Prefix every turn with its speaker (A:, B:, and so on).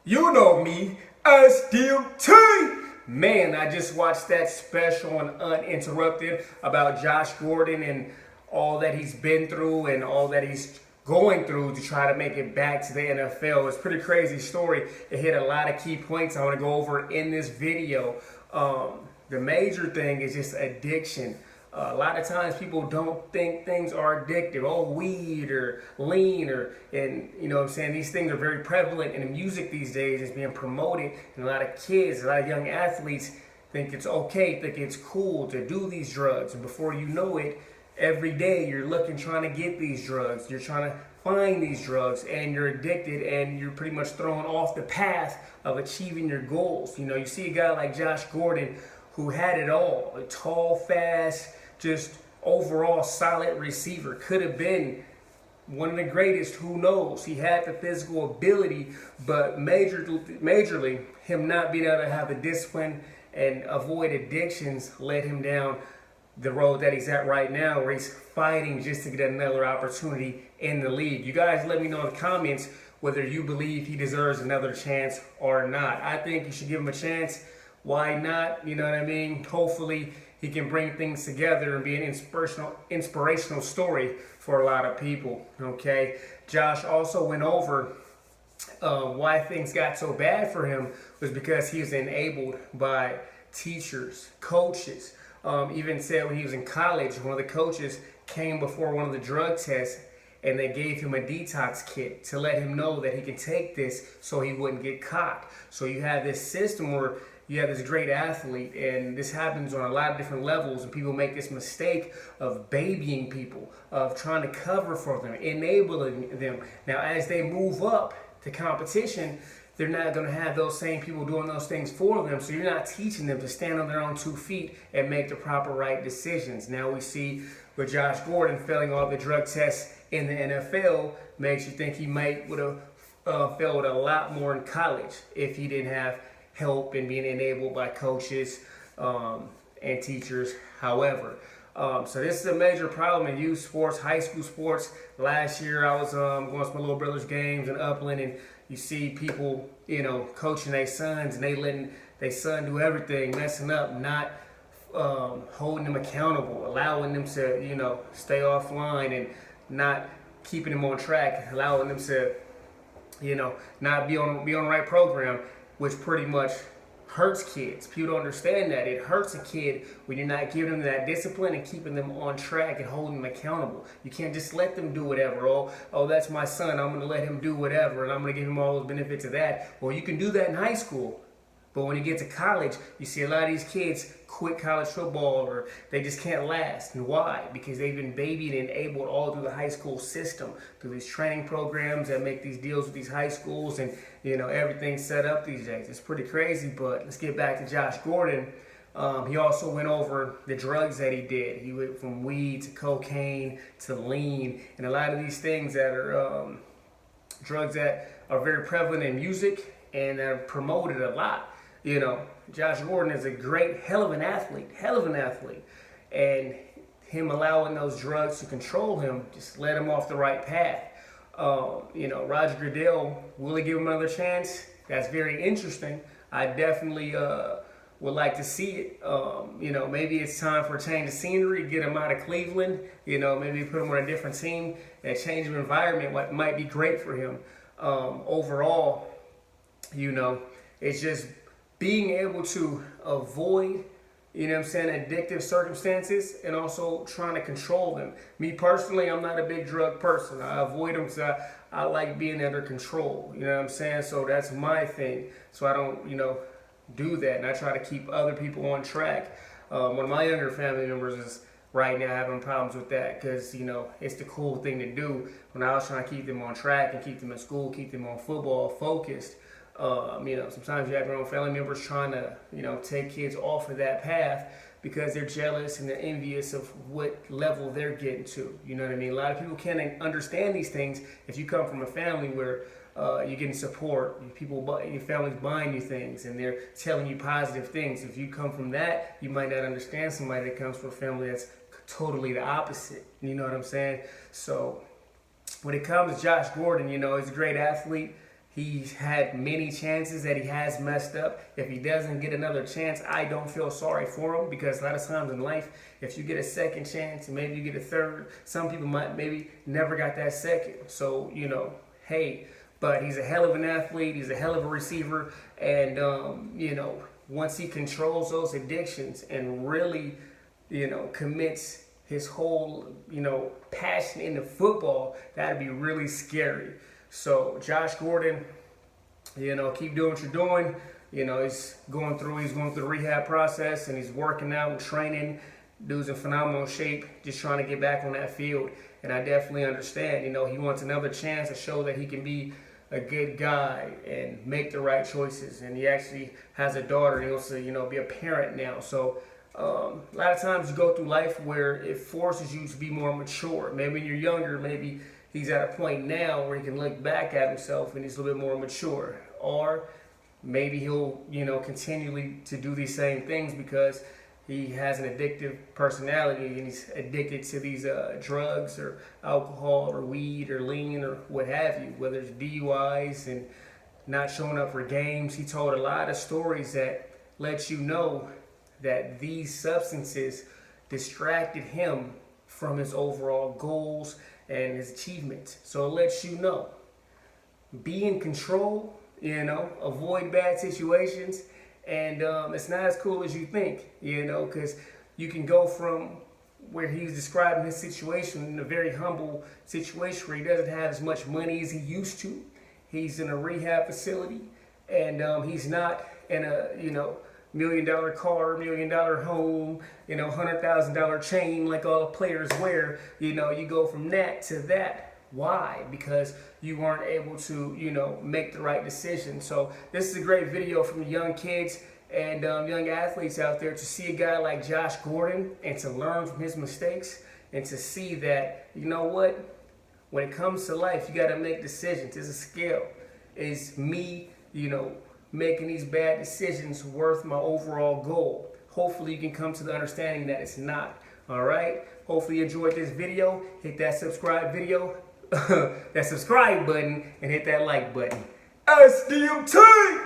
A: You know me, SDT. Man, I just watched that special on Uninterrupted about Josh Gordon and all that he's been through and all that he's going through to try to make it back to the NFL. It's a pretty crazy story. It hit a lot of key points I want to go over in this video. The major thing is just addiction. A lot of times people don't think things are addictive. Oh, weed or lean and you know what I'm saying? These things are very prevalent in the music these days. It's being promoted, and a lot of kids, a lot of young athletes think it's okay, think it's cool to do these drugs. And before you know it, every day you're looking, trying to get these drugs. You're trying to find these drugs, and you're addicted, and you're pretty much thrown off the path of achieving your goals. You know, you see a guy like Josh Gordon who had it all, a tall, fast, just overall solid receiver. Could have been one of the greatest, who knows? He had the physical ability, but majorly, him not being able to have the discipline and avoid addictions led him down the road that he's at right now, where he's fighting just to get another opportunity in the league. You guys let me know in the comments whether you believe he deserves another chance or not. I think you should give him a chance. Why not? You know what I mean? Hopefully he can bring things together and be an inspirational story for a lot of people, okay? Josh also went over why things got so bad for him was because he was enabled by teachers, coaches. Even said when he was in college, one of the coaches came before one of the drug tests and they gave him a detox kit to let him know that he could take this so he wouldn't get caught. So you have this system where you have this great athlete, and this happens on a lot of different levels, and people make this mistake of babying people, of trying to cover for them, enabling them. Now, as they move up to competition, they're not going to have those same people doing those things for them, so you're not teaching them to stand on their own 2 feet and make the proper right decisions. Now we see with Josh Gordon failing all the drug tests in the NFL, makes you think he might would have failed a lot more in college if he didn't have help and being enabled by coaches and teachers. However, so this is a major problem in youth sports, high school sports. Last year I was going to my little brother's games in Upland, and you see people, you know, coaching their sons, and they letting their son do everything, messing up, not holding them accountable, allowing them to, you know, stay offline and not keeping them on track, allowing them to, you know, not be on the right program, which pretty much hurts kids. People don't understand that. It hurts a kid when you're not giving them that discipline and keeping them on track and holding them accountable. You can't just let them do whatever. Oh, that's my son, I'm going to let him do whatever, and I'm going to give him all those benefits of that. Well, you can do that in high school. But when you get to college, you see a lot of these kids quit college football, or they just can't last. And why? Because they've been babied and enabled all through the high school system, through these training programs that make these deals with these high schools, and you know, everything's set up these days. It's pretty crazy. But let's get back to Josh Gordon. He also went over the drugs that he did. He went from weed to cocaine to lean, and a lot of these things that are drugs that are very prevalent in music and that are promoted a lot. You know, Josh Gordon is a great, hell of an athlete. And him allowing those drugs to control him just led him off the right path. You know, Roger Goodell, will he give him another chance? That's very interesting. I definitely would like to see it. You know, maybe it's time for a change of scenery, get him out of Cleveland. You know, maybe put him on a different team. That change of environment might be great for him. Overall, you know, it's just being able to avoid, you know what I'm saying, addictive circumstances, and also trying to control them. Me personally, I'm not a big drug person. I avoid them because I like being under control, you know what I'm saying? So that's my thing. So I don't, you know, do that, and I try to keep other people on track. One of my younger family members is right now having problems with that because, you know, it's the cool thing to do. When I was trying to keep them on track and keep them in school, keep them on football focused, you know, sometimes you have your own family members trying to, you know, take kids off of that path because they're jealous and they're envious of what level they're getting to. You know what I mean? A lot of people can't understand these things if you come from a family where you're getting support, your family's buying you things and they're telling you positive things. If you come from that, you might not understand somebody that comes from a family that's totally the opposite. You know what I'm saying? So when it comes to Josh Gordon, you know, he's a great athlete. He's had many chances that he has messed up. If he doesn't get another chance, I don't feel sorry for him, because a lot of times in life, if you get a second chance and maybe you get a third, some people might maybe never got that second. So, hey, but he's a hell of an athlete. He's a hell of a receiver. And, once he controls those addictions and really, commits his whole, passion into football, that'd be really scary. So Josh Gordon, keep doing what you're doing. He's going through the rehab process, and he's working out and training. Dude's in phenomenal shape, just trying to get back on that field. And I definitely understand, he wants another chance to show that he can be a good guy and make the right choices. And he actually has a daughter, and he wants to, be a parent now. So a lot of times you go through life where it forces you to be more mature. Maybe when you're younger, maybe he's at a point now where he can look back at himself and he's a little bit more mature. Or maybe he'll, continually to do these same things because he has an addictive personality and he's addicted to these drugs or alcohol or weed or lean or what have you, whether it's DUIs and not showing up for games. He told a lot of stories that let you know that these substances distracted him from his overall goals and his achievements. So it lets you know, be in control, avoid bad situations, and it's not as cool as you think, because you can go from where he's describing his situation in a very humble situation where he doesn't have as much money as he used to. He's in a rehab facility, and he's not in a, $1 million car, $1 million home, $100,000 chain like all the players wear. You go from that to that. Why? Because you weren't able to, make the right decision. So this is a great video from young kids and young athletes out there to see a guy like Josh Gordon and to learn from his mistakes and to see that, what? When it comes to life, you got to make decisions. It's a scale. Is me, making these bad decisions worth my overall goal? Hopefully you can come to the understanding that it's not. All right? Hopefully you enjoyed this video. Hit that subscribe button and hit that like button. SDMT!